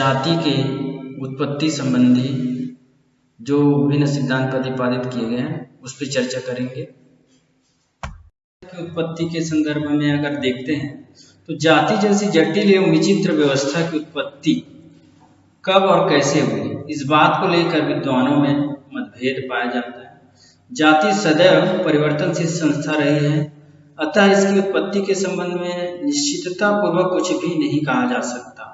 जाति के उत्पत्ति संबंधी जो विभिन्न सिद्धांत प्रतिपादित किए गए हैं उस पर चर्चा करेंगे। उत्पत्ति के संदर्भ में अगर देखते हैं तो जाति जैसी जटिल एवं विचित्र व्यवस्था की उत्पत्ति कब और कैसे हुई, इस बात को लेकर विद्वानों में मतभेद पाया जाता है। जाति सदैव परिवर्तनशील संस्था रही है, अतः इसकी उत्पत्ति के संबंध में निश्चितता पूर्वक कुछ भी नहीं कहा जा सकता।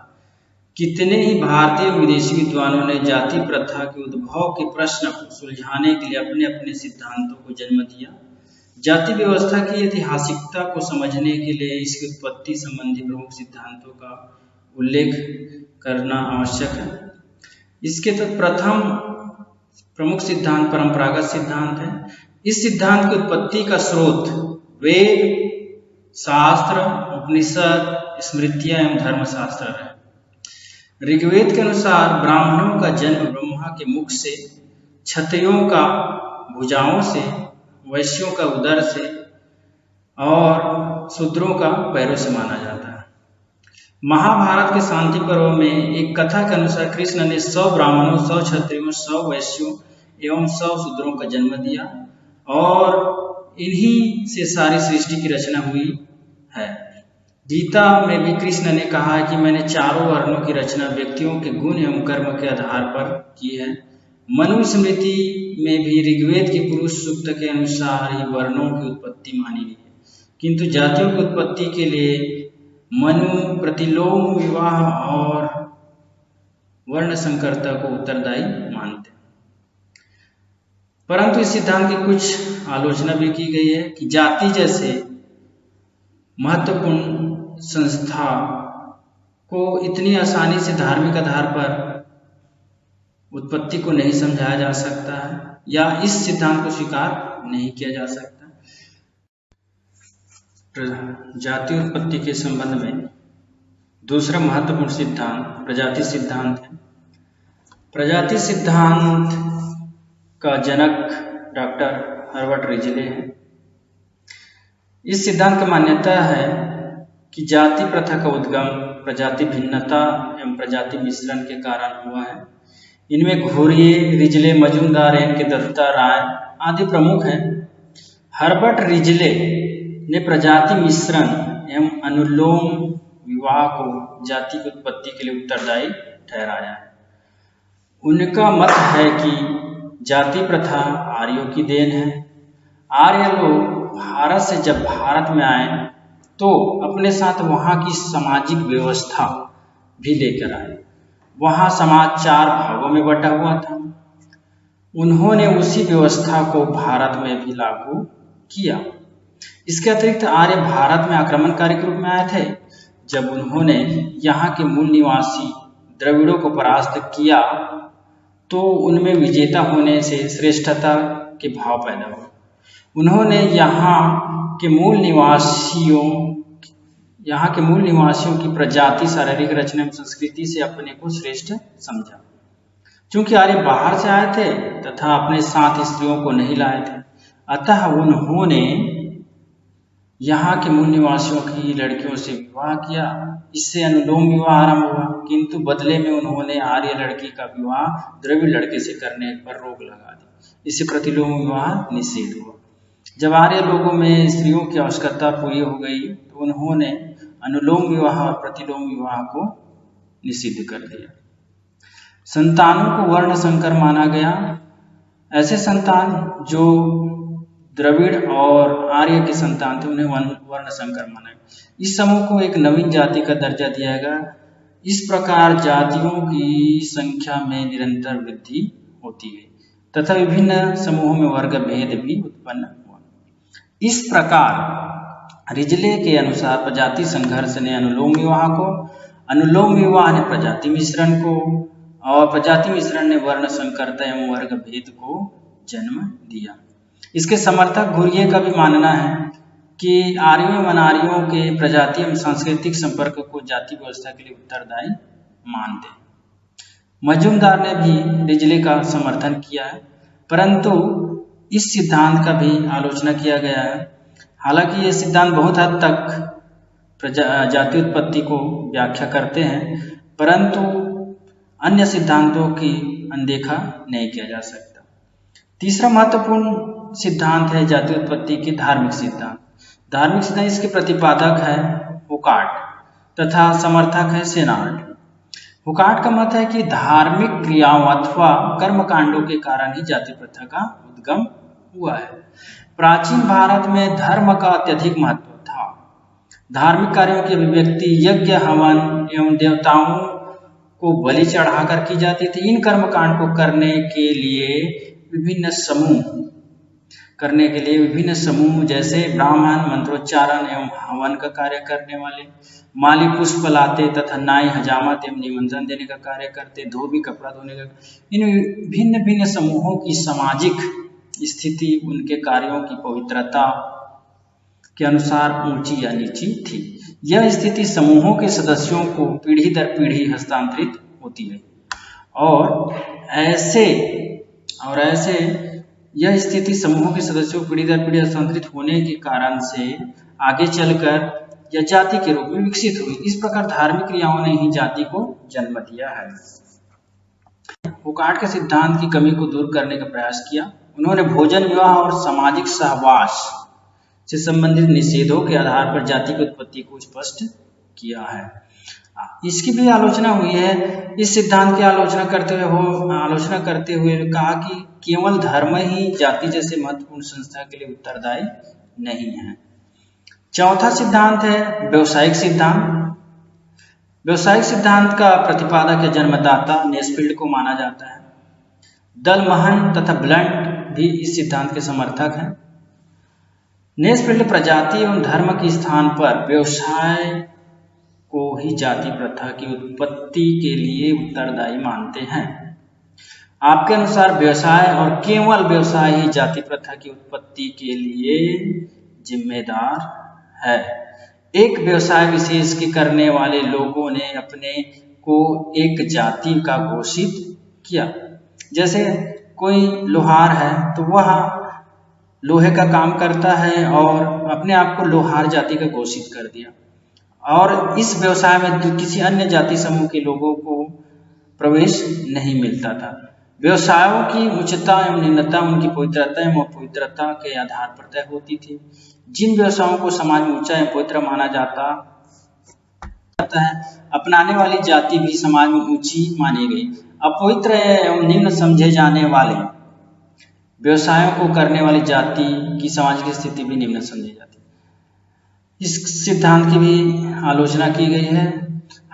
कितने ही भारतीय विदेशी विद्वानों ने जाति प्रथा के उद्भव के प्रश्न को सुलझाने के लिए अपने अपने सिद्धांतों को जन्म दिया। जाति व्यवस्था की ऐतिहासिकता को समझने के लिए इसकी उत्पत्ति संबंधी प्रमुख सिद्धांतों का उल्लेख करना आवश्यक है। इसके तो प्रथम प्रमुख सिद्धांत परंपरागत सिद्धांत है। इस सिद्धांत की उत्पत्ति का स्रोत वेद, शास्त्र, उपनिषद, स्मृतियां एवं धर्मशास्त्र है। ऋग्वेद के अनुसार ब्राह्मणों का जन्म ब्रह्मा के मुख से, क्षत्रियों का भुजाओं से, वैश्यों का उदर से और शूद्रों का पैरों से माना जाता है। महाभारत के शांति पर्व में एक कथा के अनुसार कृष्ण ने 100 ब्राह्मणों, 100 क्षत्रियों, 100 वैश्यों एवं 100 शूद्रों का जन्म दिया और इन्हीं से सारी सृष्टि की रचना हुई है। गीता में भी कृष्ण ने कहा कि मैंने चारों वर्णों की रचना व्यक्तियों के गुण एवं कर्म के आधार पर की है। मनुस्मृति में भी ऋग्वेद के पुरुष सूक्त के अनुसार ही वर्णों की उत्पत्ति मानी गई है, किंतु जातियों की उत्पत्ति के लिए मनु प्रतिलोम विवाह और वर्ण संकरता को उत्तरदायी मानते हैं। परंतु इस सिद्धांत की कुछ आलोचना भी की गई है कि जाति जैसे महत्वपूर्ण संस्था को इतनी आसानी से धार्मिक आधार पर उत्पत्ति को नहीं समझाया जा सकता है या इस सिद्धांत को स्वीकार नहीं किया जा सकता। जाति उत्पत्ति के संबंध में दूसरा महत्वपूर्ण सिद्धांत प्रजाति सिद्धांत है। प्रजाति सिद्धांत का जनक डॉक्टर हर्बर्ट रिजले हैं। इस सिद्धांत की मान्यता है कि जाति प्रथा का उद्गम प्रजाति भिन्नता एवं प्रजाति मिश्रण के कारण हुआ है। इनमें घोरिये, रिजले, मजूमदार, एन के दत्ता राय आदि प्रमुख हैं। हर्बर्ट रिजले ने प्रजाति मिश्रण एवं अनुलोम विवाह को जाति की उत्पत्ति के लिए उत्तरदायी ठहराया है। उनका मत है कि जाति प्रथा आर्यों की देन है। आर्य लोग भारत से जब भारत में आए तो अपने साथ वहाँ की सामाजिक व्यवस्था भी लेकर आए। वहाँ समाज 4 भागों में बटा हुआ था। उन्होंने उसी व्यवस्था को भारत में भी लागू किया। इसके अतिरिक्त आर्य भारत में आक्रमणकारी के रूप में आए थे। जब उन्होंने यहाँ के मूल निवासी द्रविड़ों को परास्त किया तो उनमें विजेता होने से श्रेष्ठता के भाव पैदा हुए। उन्होंने यहाँ के मूल निवासियों की प्रजाति, शारीरिक रचना एवं संस्कृति से अपने को श्रेष्ठ समझा। चूंकि आर्य बाहर से आए थे तथा अपने साथ स्त्रियों को नहीं लाए थे, अतः उन्होंने यहाँ के मूल निवासियों की लड़कियों से विवाह किया। इससे अनुलोम विवाह आरंभ हुआ, किंतु बदले में उन्होंने आर्य लड़की का विवाह द्रविड़ लड़के से करने पर रोक लगा दी। इससे प्रतिलोम विवाह निषेध हुआ। जब आर्य लोगों में स्त्रियों की आवश्यकता पूरी हो गई तो उन्होंने अनुलोम विवाह और प्रतिलोम विवाह को निषिद्ध कर दिया। संतानों को वर्ण संकर माना गया। ऐसे संतान जो द्रविड़ और आर्य के संतान थे उन्हें वर्ण संकर माना गया। इस समूह को एक नवीन जाति का दर्जा दिया गया। इस प्रकार जातियों की संख्या में निरंतर वृद्धि होती गई तथा विभिन्न समूहों में वर्ग भेद भी उत्पन्न हुआ। इस प्रकार रिजले के अनुसार प्रजाति संघर्ष ने अनुलोम विवाह को, अनुलोम विवाह ने प्रजाति मिश्रण को और प्रजाति मिश्रण ने वर्ण संकरता एवं वर्ग भेद को जन्म दिया। इसके समर्थक घुरिये का भी मानना है कि आर्यों व अनार्यों के प्रजाति एवं सांस्कृतिक संपर्क को जाति व्यवस्था के लिए उत्तरदायी मानते हैं। मजूमदार ने भी रिजले का समर्थन किया है, परंतु इस सिद्धांत का भी आलोचना किया गया है। हालांकि ये सिद्धांत बहुत हद तक जाति उत्पत्ति को व्याख्या करते हैं, परंतु अन्य सिद्धांतों की अनदेखा नहीं किया जा सकता। तीसरा महत्वपूर्ण सिद्धांत है जाति उत्पत्ति के धार्मिक सिद्धांत। धार्मिक सिद्धांत इसके प्रतिपादक है हुकाट तथा समर्थक है सेनार्ड। हुकाट का मत है कि धार्मिक क्रियाओं अथवा कर्मकांडों के कारण ही जाति प्रथा का उद्गम हुआ है। प्राचीन भारत में धर्म का अत्यधिक महत्व था। धार्मिक कार्यों की अभिव्यक्ति यज्ञ, हवन एवं देवताओं को बलि चढ़ाकर की जाती थी। इन कर्मकांड को करने के लिए विभिन्न समूह जैसे ब्राह्मण मंत्रोच्चारण एवं हवन का कार्य करने वाले, माली पुष्प लाते तथा नाई हजामत एवं निमंत्रण देने का कार्य करते, धोबी कपड़ा धोने का। इन भिन्न भिन्न समूहों की सामाजिक स्थिति उनके कार्यों की पवित्रता के अनुसार ऊंची या नीची थी। यह स्थिति समूहों के सदस्यों को पीढ़ी दर पीढ़ी हस्तांतरित होती है और ऐसे यह स्थिति समूहों के सदस्यों को पीढ़ी दर पीढ़ी हस्तांतरित होने के कारण से आगे चलकर यह जाति के रूप में विकसित हुई। इस प्रकार धार्मिक क्रियाओं ने ही जाति को जन्म दिया है। हुकाट के सिद्धांत की कमी को दूर करने का प्रयास किया। उन्होंने भोजन, विवाह और सामाजिक सहवास से संबंधित निषेधों के आधार पर जाति की उत्पत्ति को स्पष्ट किया है। इसकी भी आलोचना हुई है। इस सिद्धांत की आलोचना करते हुए कहा कि केवल धर्म ही जाति जैसे महत्वपूर्ण संस्था के लिए उत्तरदायी नहीं है। चौथा सिद्धांत है व्यवसायिक सिद्धांत। व्यवसायिक सिद्धांत का प्रतिपादक या जन्मदाता नेस्फील्ड को माना जाता है। दलमहन तथा ब्लंट भी इस सिद्धांत के समर्थक हैं। नेस्फील्ड प्रजाति एवं धर्म के स्थान पर व्यवसाय को ही जाति प्रथा की उत्पत्ति के लिए उत्तरदायी मानते हैं। आपके अनुसार व्यवसाय और केवल व्यवसाय ही जाति प्रथा की उत्पत्ति के लिए जिम्मेदार है। एक व्यवसाय विशेष के करने वाले लोगों ने अपने को एक जाति का घोषित किया। जैसे कोई लोहार है तो वह लोहे का काम करता है और अपने आप को लोहार जाति का घोषित कर दिया और इस व्यवसाय में किसी अन्य जाति समूह के लोगों को प्रवेश नहीं मिलता था। व्यवसायों की उच्चता एवं निम्नता उनकी पवित्रता एवं अपवित्रता के आधार पर तय होती थी। जिन व्यवसायों को समाज में ऊंचा एवं पवित्र माना जाता है, अपनाने वाली जाति भी समाज में ऊंची मानी गई। अपवित्र एवं निम्न समझे जाने वाले व्यवसायों को करने वाली जाति की सामाजिक स्थिति भी निम्न समझी जाती है। इस सिद्धांत की भी आलोचना की गई है।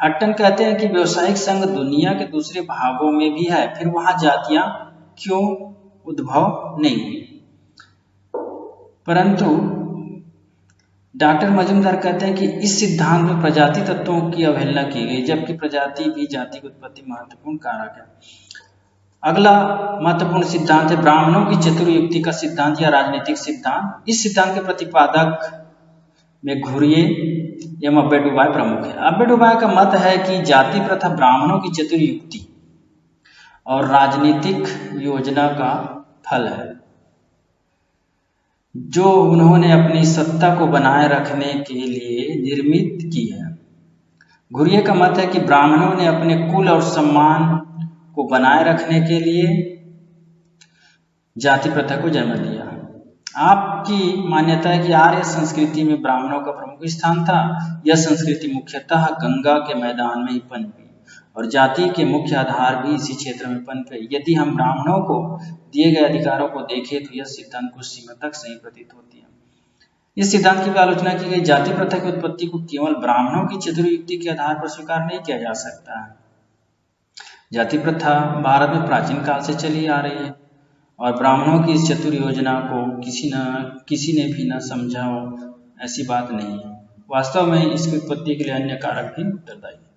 हट्टन कहते हैं कि व्यवसायिक संघ दुनिया के दूसरे भागों में भी है, फिर वहां जातियां क्यों उद्भव नहीं हुई। परंतु डॉक्टर मजूमदार कहते हैं कि इस सिद्धांत में प्रजाति तत्वों की अवहेलना की गई, जबकि प्रजाति भी जाति की उत्पत्ति महत्वपूर्ण कारक है। अगला महत्वपूर्ण सिद्धांत है ब्राह्मणों की चतुर्युक्ति का सिद्धांत या राजनीतिक सिद्धांत। इस सिद्धांत के प्रतिपादक में घुरिये एवं अब्बेडुबाय प्रमुख है। अब्बेडुबाय का मत है कि जाति प्रथा ब्राह्मणों की चतुर्युक्ति और राजनीतिक योजना का फल है, जो उन्होंने अपनी सत्ता को बनाए रखने के लिए निर्मित की है। घुरिये का मत है कि ब्राह्मणों ने अपने कुल और सम्मान को बनाए रखने के लिए जाति प्रथा को जन्म दिया। आपकी मान्यता है कि आर्य संस्कृति में ब्राह्मणों का प्रमुख स्थान था। यह संस्कृति मुख्यतः गंगा के मैदान में ही पनपी और जाति के मुख्य आधार भी इसी क्षेत्र में पनपे। यदि हम ब्राह्मणों को दिए गए अधिकारों को देखें तो यह सिद्धांत कुछ सीमा तक सही प्रतीत होती है। इस सिद्धांत की भी आलोचना की गई। जाति प्रथा की उत्पत्ति को केवल ब्राह्मणों की चतुर्युक्ति के आधार पर स्वीकार नहीं किया जा सकता है। जाति प्रथा भारत में प्राचीन काल से चली आ रही है और ब्राह्मणों की इस चतुर योजना को किसी ने भी न समझा हो, ऐसी बात नहीं है। वास्तव में इसकी उत्पत्ति के लिए अन्य कारक भी उत्तरदायी है।